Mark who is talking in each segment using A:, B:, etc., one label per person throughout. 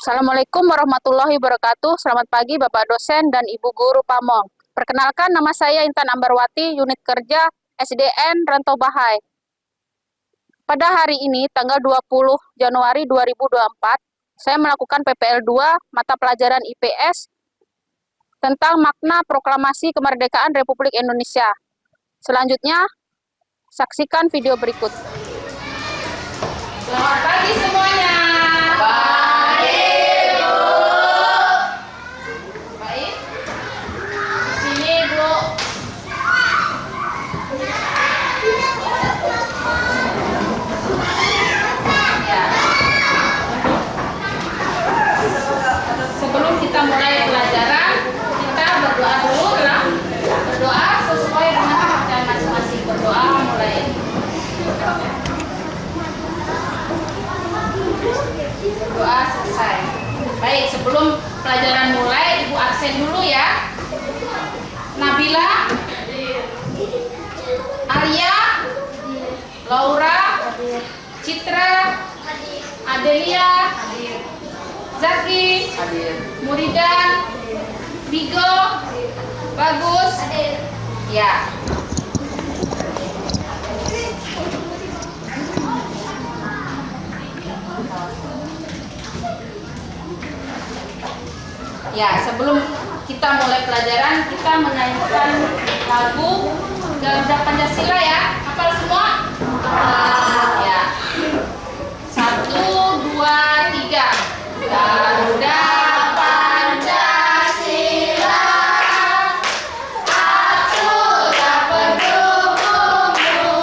A: Assalamualaikum warahmatullahi wabarakatuh. Selamat pagi Bapak dosen dan Ibu guru Pamong. Perkenalkan, nama saya Intan Ambarwati, unit kerja SDN Rantau Bahai. Pada hari ini, tanggal 20 Januari 2024, saya melakukan PPL 2 mata pelajaran IPS tentang makna proklamasi kemerdekaan Republik Indonesia. Selanjutnya, saksikan video berikut.
B: Selamat pagi semuanya. Sebelum kita mulai pelajaran, kita berdoa dulu ya. Berdoa sesuai dengan kepercayaan masing-masing. Berdoa mulai. Berdoa selesai. Baik, sebelum pelajaran mulai, Ibu absen dulu ya. Nabila, Arya, Laura, Citra, Adelia, Zaki, Muridan, Bigo, Bagus, ya. Ya, sebelum kita mulai pelajaran, kita menyanyikan lagu Garuda Pancasila ya. Hafal semua? Ya. 1, 2, 3. Garuda Pancasila, aku tak pendukungmu,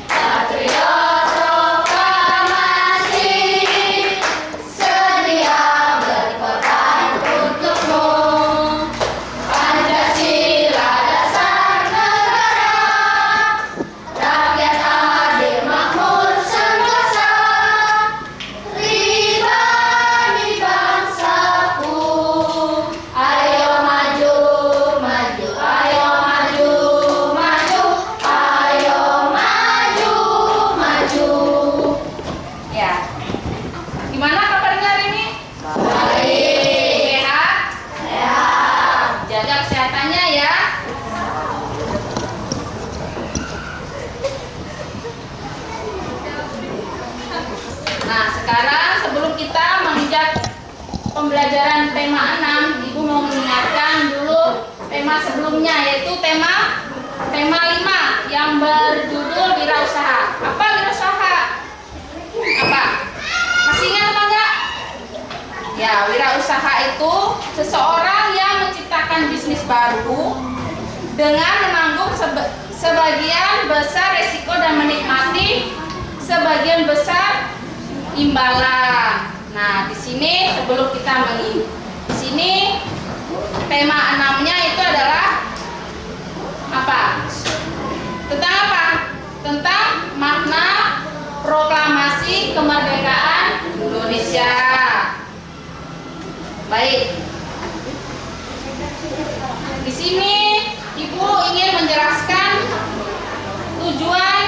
B: patriot proklamasi, sedia berperang untukmu. Pancasila dasar negara, rakyat adil makmur sentosa, pribadi bangsaku. Ayo maju, maju, ayo maju, maju, ayo maju, maju. Ya, gimana kabarnya hari ini? Baik. Sehat? Sehat. Jaga kesehatannya ya. Nah, sekarang sebelum kita menginjak pembelajaran tema 6, Ibu mau mengingatkan dulu tema sebelumnya, yaitu tema 5 yang berjudul wirausaha. Apa wirausaha? Apa? Masih ingat apa enggak? Ya, wirausaha itu seseorang yang menciptakan bisnis baru dengan menanggung sebagian besar resiko dan menikmati sebagian besar imbalan. Nah, di sini sebelum kita di sini tema 6-nya itu adalah apa? Tentang apa? Tentang makna proklamasi kemerdekaan Indonesia. Baik. Di sini Ibu ingin menjelaskan tujuan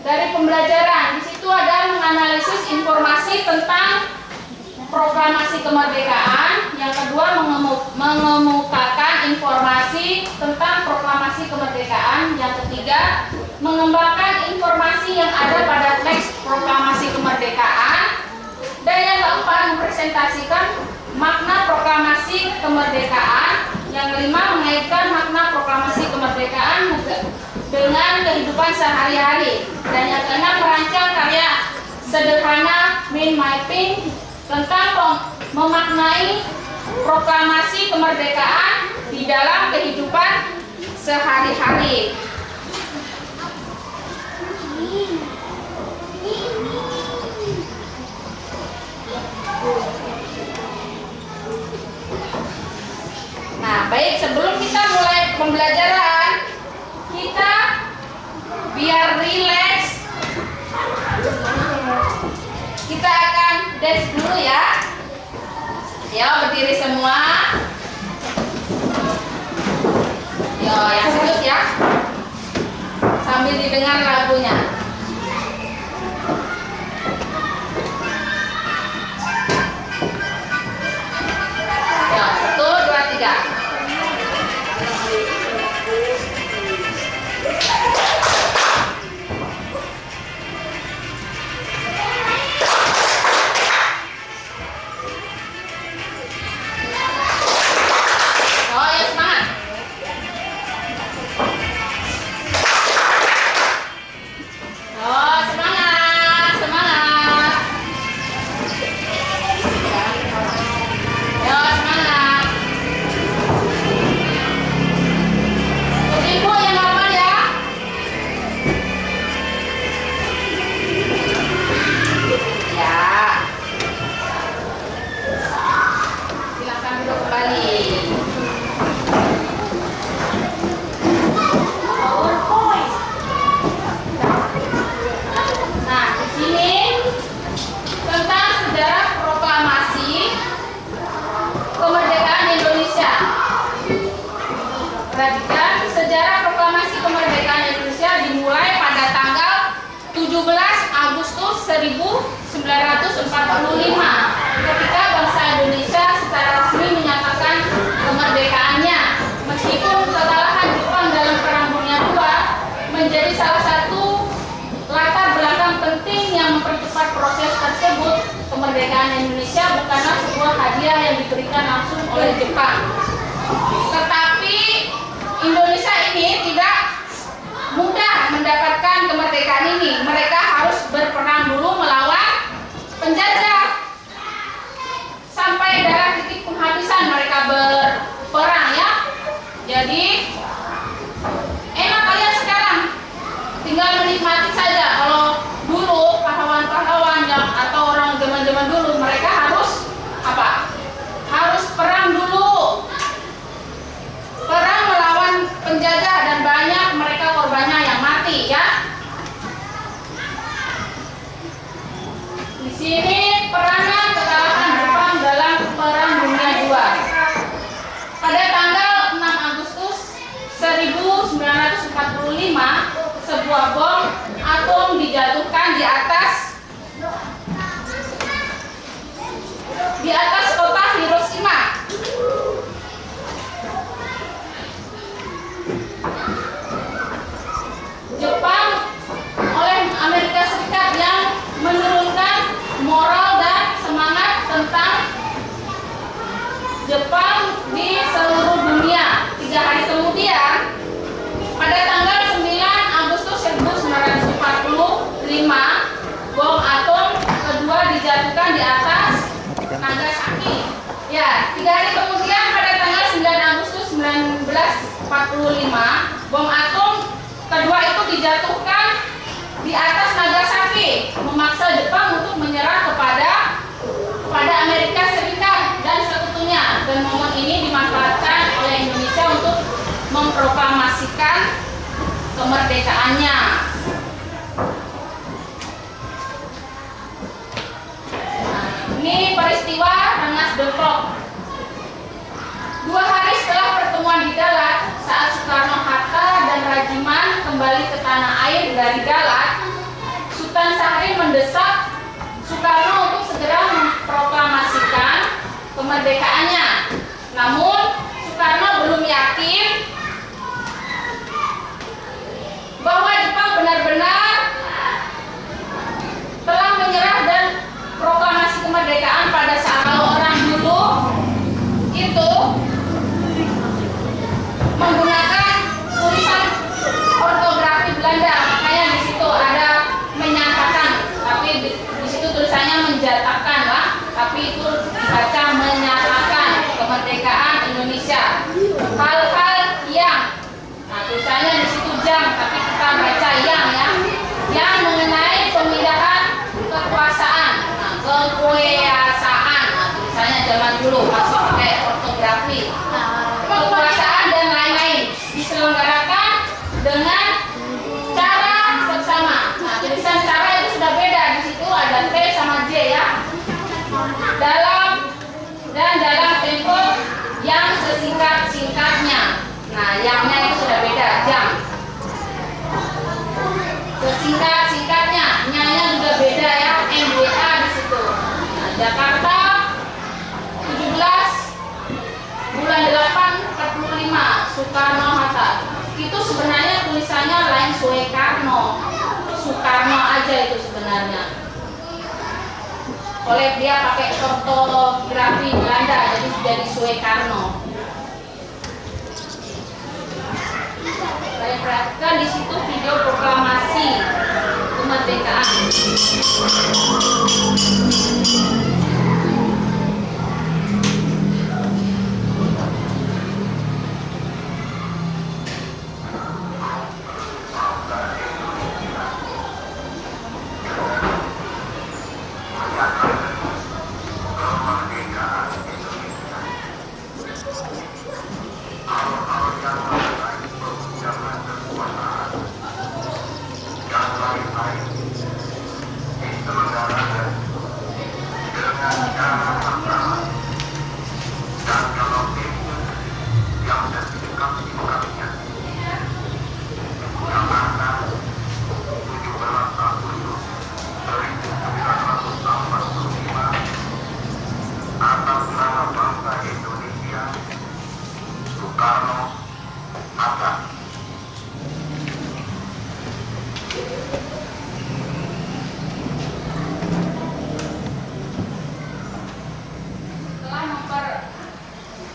B: dari pembelajaran. Di situ ada menganalisis informasi tentang proklamasi kemerdekaan. Yang kedua, mengemukakan informasi tentang proklamasi kemerdekaan. Yang ketiga, mengembangkan informasi yang ada pada teks proklamasi kemerdekaan. Dan yang keempat, mempresentasikan makna proklamasi kemerdekaan. Yang kelima, mengaitkan makna proklamasi kemerdekaan dengan kehidupan sehari-hari. Dan yang keenam, merancang karya sederhana mind mapping tentang memaknai proklamasi kemerdekaan di dalam kehidupan sehari-hari. Nah, baik, sebelum kita mulai pembelajaran, kita biar rileks, kita akan dance dulu ya. Ya, berdiri semua. Yo, yang sedut ya. Sambil sambil didengar lagunya. Ya, 1, 2, 3. Oh ya, semangat. Oh, semangat, semangat. Ya, semangat. Ibu yang normal ya. Ya. Silakan duduk kembali. Nah, di sini tentang sejarah proklamasi kemerdekaan Indonesia. Perhatikan, sejarah proklamasi kemerdekaan Indonesia dimulai pada tanggal 17 Agustus 1945 ketika bangsa Indonesia secara resmi menyatakan kemerdekaannya. Meskipun kekalahan Jepang dalam Perang Dunia II menjadi salah satu latar belakang penting yang mempercepat proses tersebut, kemerdekaan Indonesia bukanlah sebuah hadiah yang diberikan langsung oleh Jepang. Tetapi Indonesia ini tidak mudah mendapatkan kemerdekaan ini. Mereka harus berperang dulu melawan penjajah. Sampai darah titik penghabisan mereka berperang ya. Jadi enak kalian sekarang tinggal menikmati saja. Kalau dulu pahlawan-pahlawan yang atau orang zaman-zaman dulu mereka harus apa? Harus perang dulu. Perang melawan penjajah dan banyak mereka korbannya yang mati ya. Di sini peranan kekalahan Jepang dalam Perang Dunia II. Pada tanggal 6 Agustus 1945, sebuah bom atom dijatuhkan di atas kota Hiroshima. Jepang oleh Amerika Serikat yang menurunkan moral dan semangat tentang Jepang di seluruh dunia. 3 hari kemudian, pada tanggal 9 Agustus 1945, bom atom kedua dijatuhkan di atas Nagasaki. Ya, 3 hari kemudian pada tanggal 9 Agustus 1945, bom atom kedua itu dijatuhkan di atas Nagasaki, memaksa Jepang untuk menyerah kepada Amerika Serikat dan sekutunya. Dan momen ini dimanfaatkan oleh Indonesia untuk memproklamasikan kemerdekaannya. Nah, ini peristiwa Rengas Dengklok. 2 hari setelah pertemuan di Dalat, saat Soekarno-Hatta dan Rajiman kembali ke tanah air dari Dalat, Sultan Syahrir mendesak Soekarno untuk segera memproklamasikan kemerdekaannya. Namun Soekarno belum yakin bahwa Jepang benar-benar telah menyerah dan proklamasi kemerdekaan pada saat orang dulu itu menggunakan tulisan ortografi Belanda, makanya di situ ada menyatakan, tapi di situ tulisannya menjatakan lah, tapi itu dibaca menyatakan kemerdekaan aja itu sebenarnya. Oleh dia pakai ortografi Belanda, jadi Soekarno. Saya perhatikan di situ video proklamasi kemerdekaan.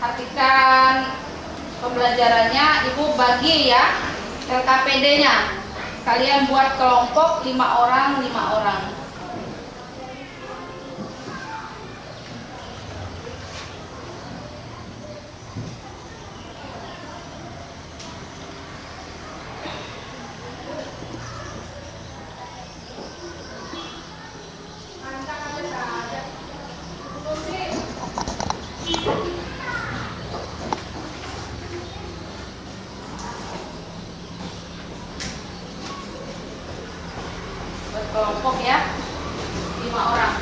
B: Perhatikan pembelajarannya, Ibu bagi ya LKPD-nya. Kalian buat kelompok 5 orang, 5 orang. Berkelompok ya, 5 orang.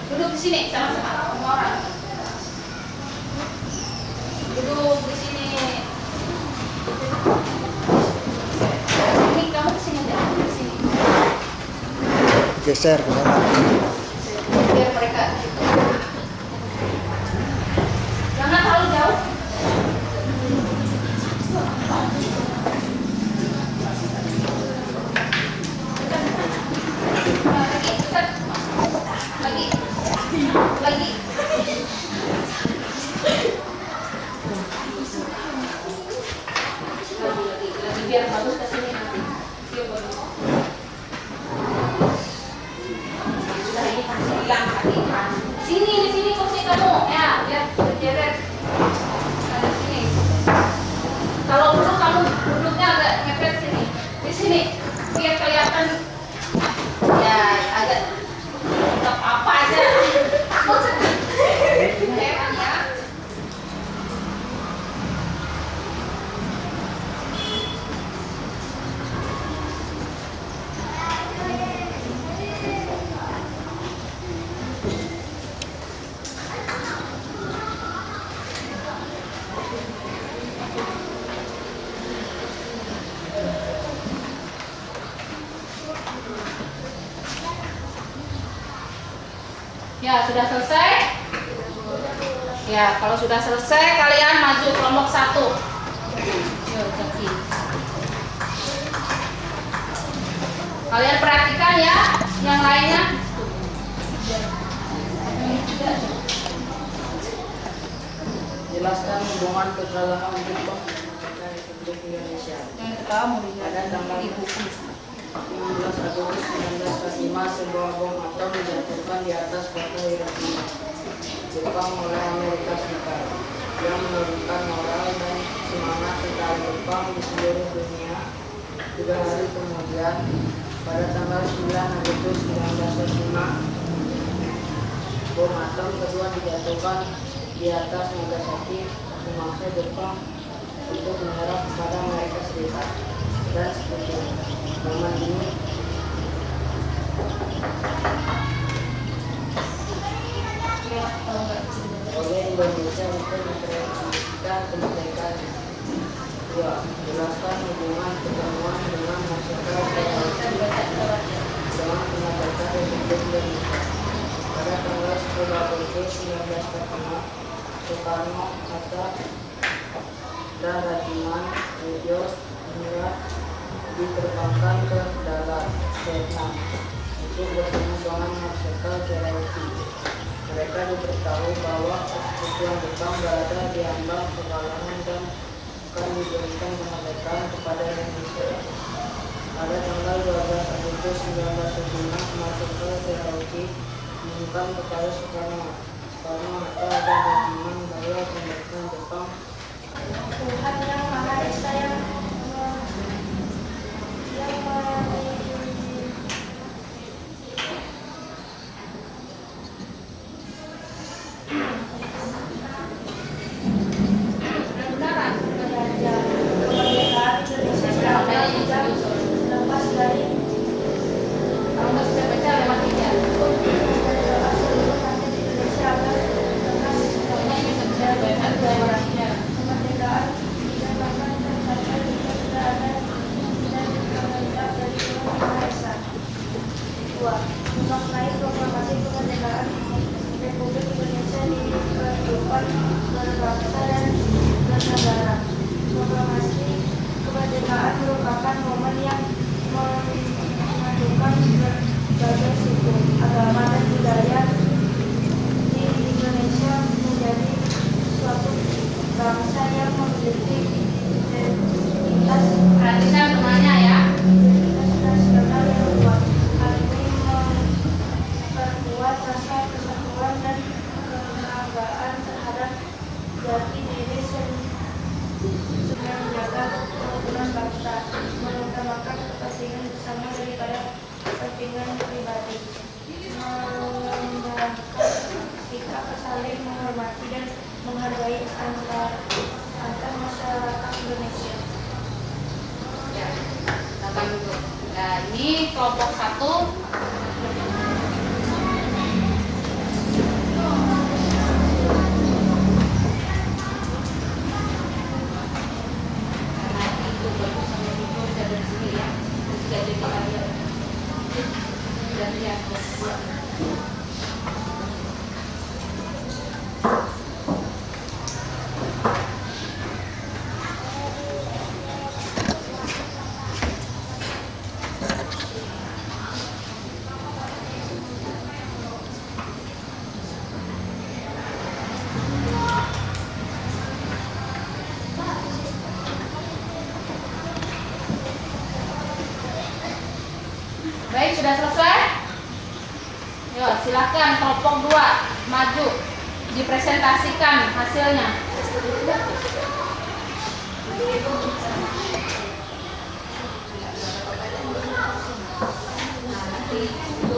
B: Duduk di sini sama-sama 5 orang. Duduk di sini. Ini kamu di sini aja, di sini.
C: Geser ke sana.
B: Biar mereka jangan terlalu jauh. Lagi. Lagi biar bagus ke sini nanti. Biar bagus. Sudah ini pasti hilang tadi. Di sini kursi kamu. Ya, biar berderet. Nah, di sini. Kalau perlu kamu duduknya agak mepet sini. Di sini biar kelihatan ya agak tetap apa aja. Heran ya. Ya, sudah selesai? Ya, kalau sudah selesai kalian maju kelompok 1. Yuk, Jaki. Kalian perhatikan ya, yang lainnya.
D: Jelaskan hubungan kedaulatan Jepang dan Republik Indonesia.
B: Yang kamu lihat
D: Pada tanggal
B: ibu.
D: 16 Agustus 1945 sebuah bom atom dijatuhkan di atas kota Hiroshima, Jepang oleh Amerika Serikat, yang menurunkan moral dan semangat tentara Jepang di seluruh dunia. 3 hari kemudian, pada tanggal 9 Agustus 1945, bom atom kedua dijatuhkan di atas Nagasaki, memangsa Jepang untuk menyerah kepada Amerika Serikat dan seterusnya. Zaman ini oleh Indonesia untuk memperhatikan kemerdekaan. 2. Jelaskan hubungan pertemuan dengan masyarakat dengan kemerdekaan Republik Indonesia. Pada tanggal 10 Agustus 1945, Soekarno, Hatta, dan Ratiman Rejo Murad diterbangkan ke darat Vietnam untuk bertemu dengan Marsikal Cherokee. Mereka diberitahu bahwa persekutuan Jepang berada di ambang kekalahan dan akan diberikan kemerdekaan kepada Indonesia. Pada tanggal 12 Agustus 1976, Marsikal Cherokee mengumumkan kepada Soekarno-Hatta dan Ratiman bahwa kemerdekaan Jepang
C: Tuhan yang Maha Esa yang kemerdekaan Indonesia sudah lepas dari
B: Kalau nggak bisa baca lewat tiga.
C: seluruh rakyat Indonesia akan lepas
B: Pokoknya bisa baca dua orangnya.
C: kemerdekaan dinamakan tercapai jika sudah ada dan kemerdekaan dari Tuhan yang Maha Esa. 2. Memaknai proklamasi kemerdekaan Republik Indonesia di kehidupan berbangsa dan bernegara. Proklamasi kemerdekaan merupakan momen yang memadukan berbagai suku, agama, dan budaya di Indonesia menjadi suatu bangsa yang memiliki identitas
B: Perhatikan semuanya ya.
C: nasional yang kuat. Hal ini memperkuat rasa kesatuan dan kebanggaan terhadap jati diri menjaga kerukunan bangsa, mengutamakan kepentingan bersama daripada kepentingan pribadi, mengembangkan sikap saling menghormati dan menghargai antar masyarakat Indonesia.
B: Ya, silakan duduk. Nah, ini kelompok 1. Karena itu bagus sama itu dari sini ya. Jadi kalian dan lihat. Baik, sudah selesai? Yuk, silakan kelompok 2 maju. Dipresentasikan hasilnya. Nah, nanti itu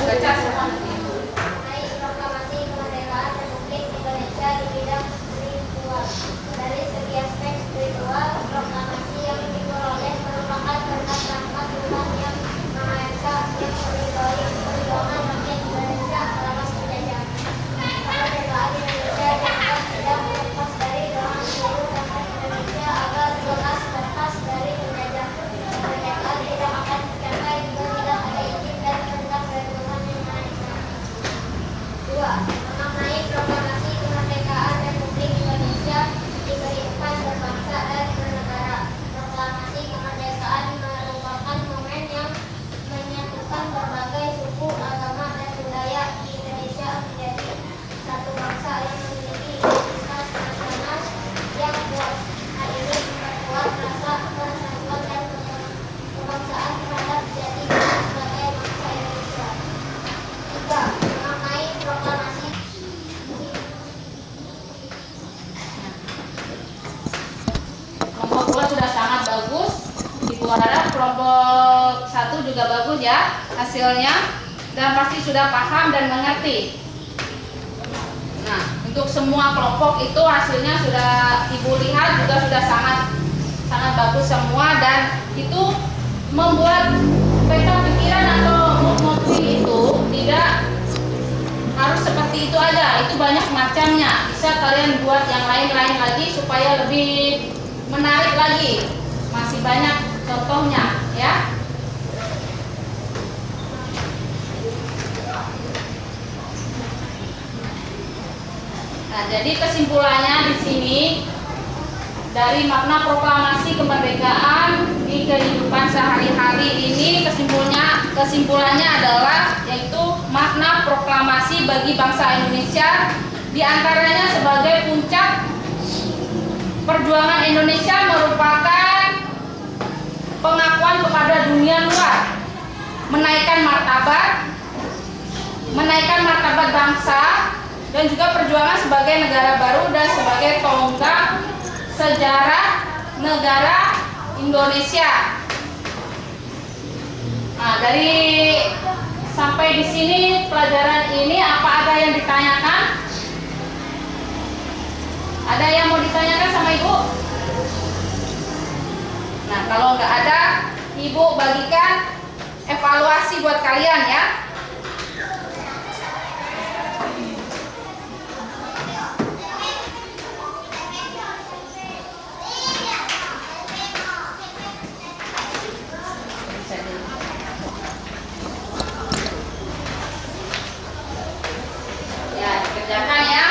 B: baca semua nanti.
C: Mengenai proklamasi kemerdekaan Republik Indonesia di bidang spiritual. Dari segi aspek spiritual, proklamasi yang diperoleh merupakan berkat rahmat Tuhan yang Maha Esa yang meridhoi perjuangan rakyat Indonesia selama penjajahan. Kemerdekaan Indonesia dianggap tidak lepas dari dorongan seluruh rakyat Indonesia agar lepas dari penjajah. Kemerdekaan tidak akan tercapai jika tidak ada izin dan kehendak dari Tuhan yang Maha Esa. 2. Memaknai proklamasi kemerdekaan Republik Indonesia di kehidupan berbangsa dan bernegara. Proklamasi kemerdekaan merupakan momen yang menyatukan berbagai suku, agama, dan budaya di Indonesia menjadi satu bangsa yang memiliki identitas nasional yang kuat. Hal ini memperkuat rasa persatuan dan kebangsaan terhadap jati diri sebagai bangsa Indonesia. 3. Memaknai proklamasi
B: Kelompok 2 sudah sangat bagus. Ibu harap kelompok 1 juga bagus ya hasilnya. Dan pasti sudah paham dan mengerti. Nah, untuk semua kelompok itu hasilnya sudah Ibu lihat juga sudah sangat bagus semua, dan itu membuat peta pikiran atau motif itu tidak harus seperti itu aja. Itu banyak macamnya. Bisa kalian buat yang lain-lain lagi supaya lebih menarik lagi. Masih banyak contohnya ya. Nah, jadi kesimpulannya di sini dari makna proklamasi kemerdekaan di kehidupan sehari-hari ini kesimpulannya adalah yaitu makna proklamasi bagi bangsa Indonesia diantaranya sebagai puncak perjuangan Indonesia merupakan pengakuan kepada dunia luar, menaikkan martabat bangsa dan juga perjuangan sebagai negara baru dan sebagai tonggak sejarah negara Indonesia. Nah, dari sampai di sini pelajaran ini apa ada yang ditanyakan? Ada yang mau ditanyakan sama Ibu? Nah, kalau nggak ada, Ibu bagikan evaluasi buat kalian ya. Ya, dikerjakan ya.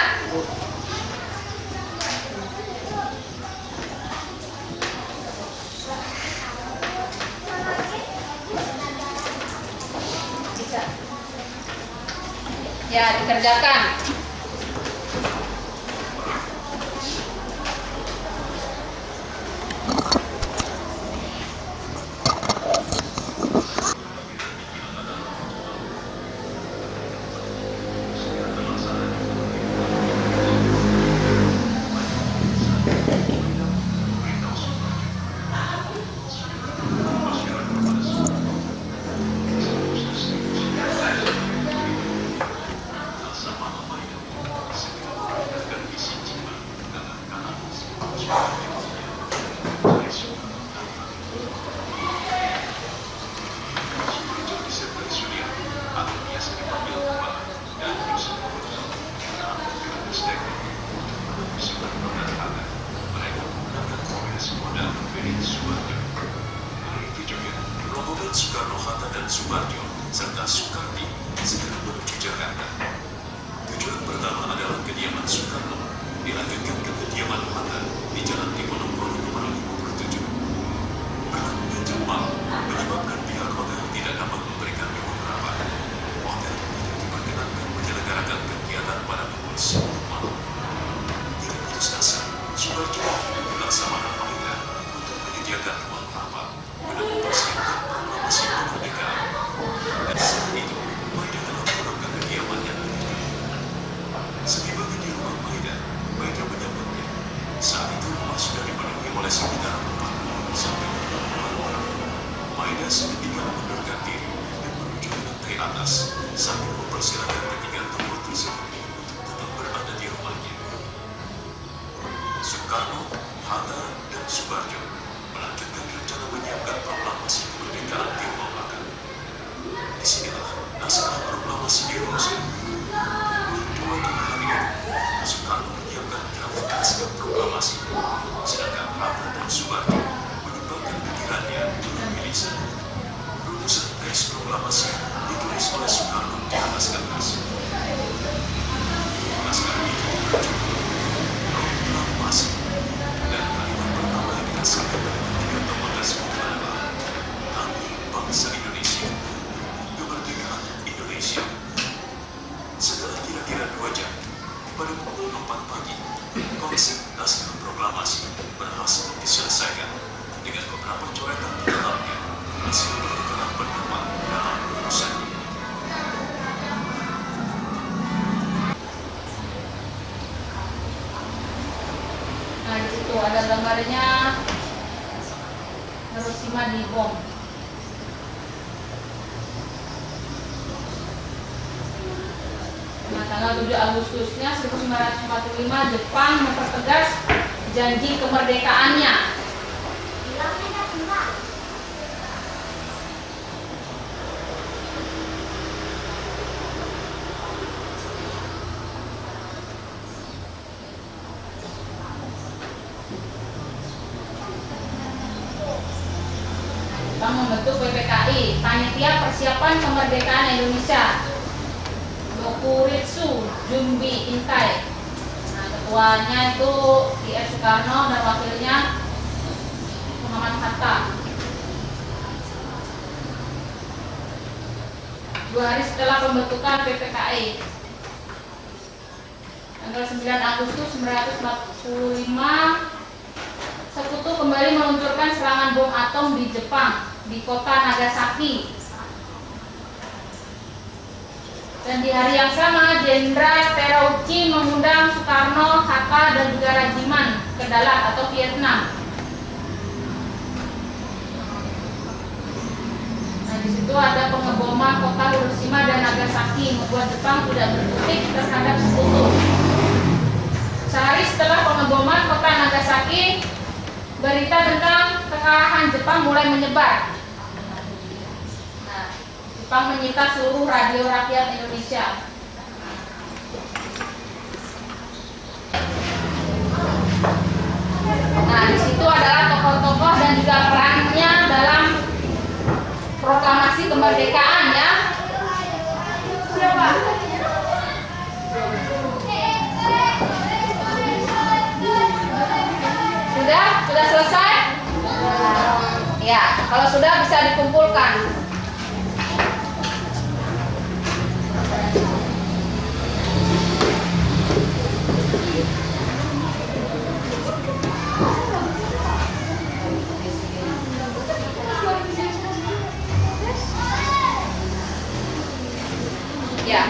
B: Ya, dikerjakan.
E: Rombongan Soekarno-Hatta dan Soebarjo serta Soekardi segera menuju Jakarta. Tujuan pertama adalah kediaman Soekarno, dilanjutkan ke kediaman Hatta di Jalan Diponegoro nomor 57. Berlakunya jam malam menyebabkan pihak hotel tidak dapat memberikan beberapa. Hotel tidak diperkenankan menyelenggarakan kegiatan pada pukul 10 malam. Dengan putus asa, Soebarjo menghubungi Laksamana Maida untuk menyediakan ruang rapat guna mempersiapkan proklamasi kemerdekaan. Dan saat itu, Maida telah pulang ke kediamannya. Setibanya di rumah Maida menyambutnya. Saat itu rumah sudah dipenuhi oleh sekitar 40 sampai 50 orang. Maida seketika mengundurkan diri dan menuju ke lantai atas sambil mempersilahkan ketiga tokoh tersebut untuk tetap berada di rumahnya. Soekarno, Hatta, dan Soebarjo melanjutkan rencana menyiapkan proklamasi kemerdekaan di rumah makan. Disinilah naskah proklamasi dirumuskan. 2 hari itu, Soekarno menyiapkan draft naskah proklamasi, sedangkan Hatta dan Soebarjo menyumbangkan pikirannya dalam rilisan. Rumusan teks proklamasi ditulis oleh Soekarno di atas kertas. Naskah itu berjudul Proklamasi, dan kalimat pertama yang dihasilkan dari ketiga tokoh tersebut adalah kami bangsa Indonesia, kemerdekaan Indonesia. Setelah kira-kira 2 jam, pada pukul 4 pagi, konsep naskah proklamasi berhasil diselesaikan dengan beberapa coretan di dalamnya hasil pertukaran pendapat dalam rumusan.
B: Nah, di situ ada gambarnya Hiroshima dibom. Nah, tanggal 7 Agustusnya 1945 Jepang mempertegas janji kemerdekaannya. Jepang membentuk PPKI, Panitia Persiapan Kemerdekaan Indonesia, Dokuritsu Jumbi Intai. Nah, Ketuanya itu I.R. Soekarno dan wakilnya Muhammad Hatta. 2 hari setelah pembentukan PPKI, tanggal 9 Agustus 1945, Sekutu kembali meluncurkan serangan bom atom di Jepang, di kota Nagasaki. Dan di hari yang sama, Jenderal Terauchi mengundang Soekarno, Hatta, dan juga Rajiman ke Dalat atau Vietnam. Nah, di situ ada pengeboman kota Hiroshima dan Nagasaki, membuat Jepang tidak berkutik terhadap Sekutu. Sehari setelah pengeboman kota Nagasaki, berita tentang kekalahan Jepang mulai menyebar. Nah, Jepang menyita seluruh radio rakyat Indonesia. Nah, di situ adalah tokoh-tokoh dan juga perannya dalam proklamasi kemerdekaan ya. Siapa? Sudah selesai? Ya, kalau sudah bisa dikumpulkan. Ya.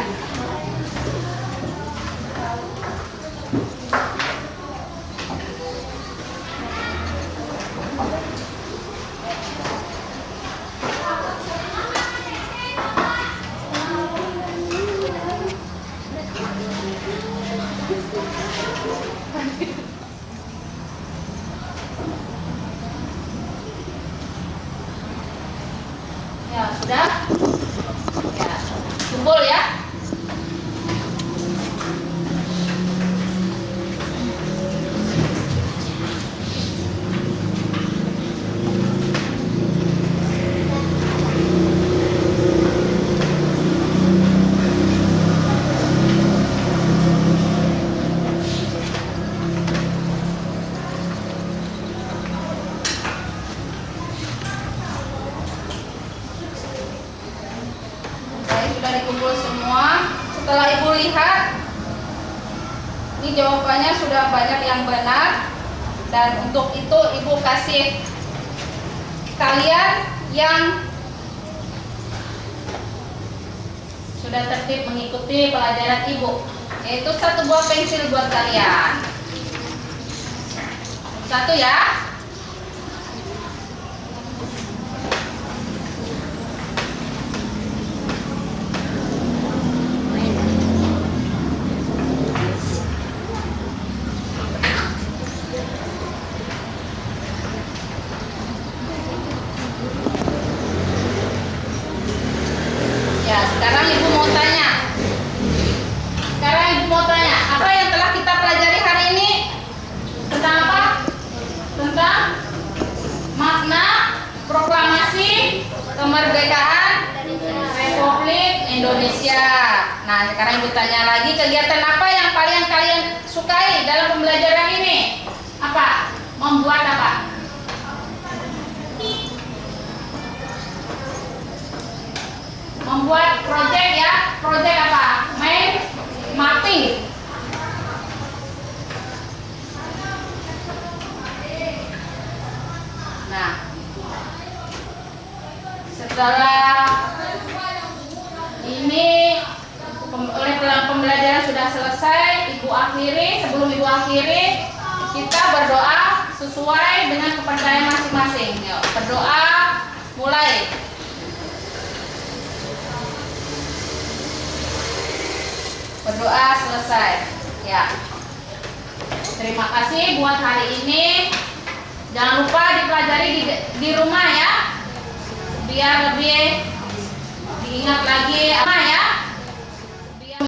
B: Ya, sudah? Ya, kumpul ya. Sudah dikumpul semua. Setelah Ibu lihat, ini jawabannya sudah banyak yang benar, dan untuk itu Ibu kasih kalian yang sudah tertib mengikuti pelajaran Ibu, yaitu 1 buah pensil buat kalian. 1 ya. Ya, sekarang Ibu mau tanya. Apa yang telah kita pelajari hari ini? Tentang apa? Tentang makna proklamasi kemerdekaan Republik Indonesia. Nah, sekarang Ibu tanya lagi, kegiatan apa yang paling kalian sukai dalam pembelajaran ini? Apa? Membuat apa? Membuat proyek ya. Proyek apa? Mapping. Nah, setelah ini oleh pembelajaran sudah selesai, Ibu akhiri. Sebelum Ibu akhiri, kita berdoa sesuai dengan kepercayaan masing-masing. Yuk, berdoa, mulai. Berdoa selesai. Ya. Terima kasih buat hari ini. Jangan lupa dipelajari di rumah ya. Biar lebih diingat lagi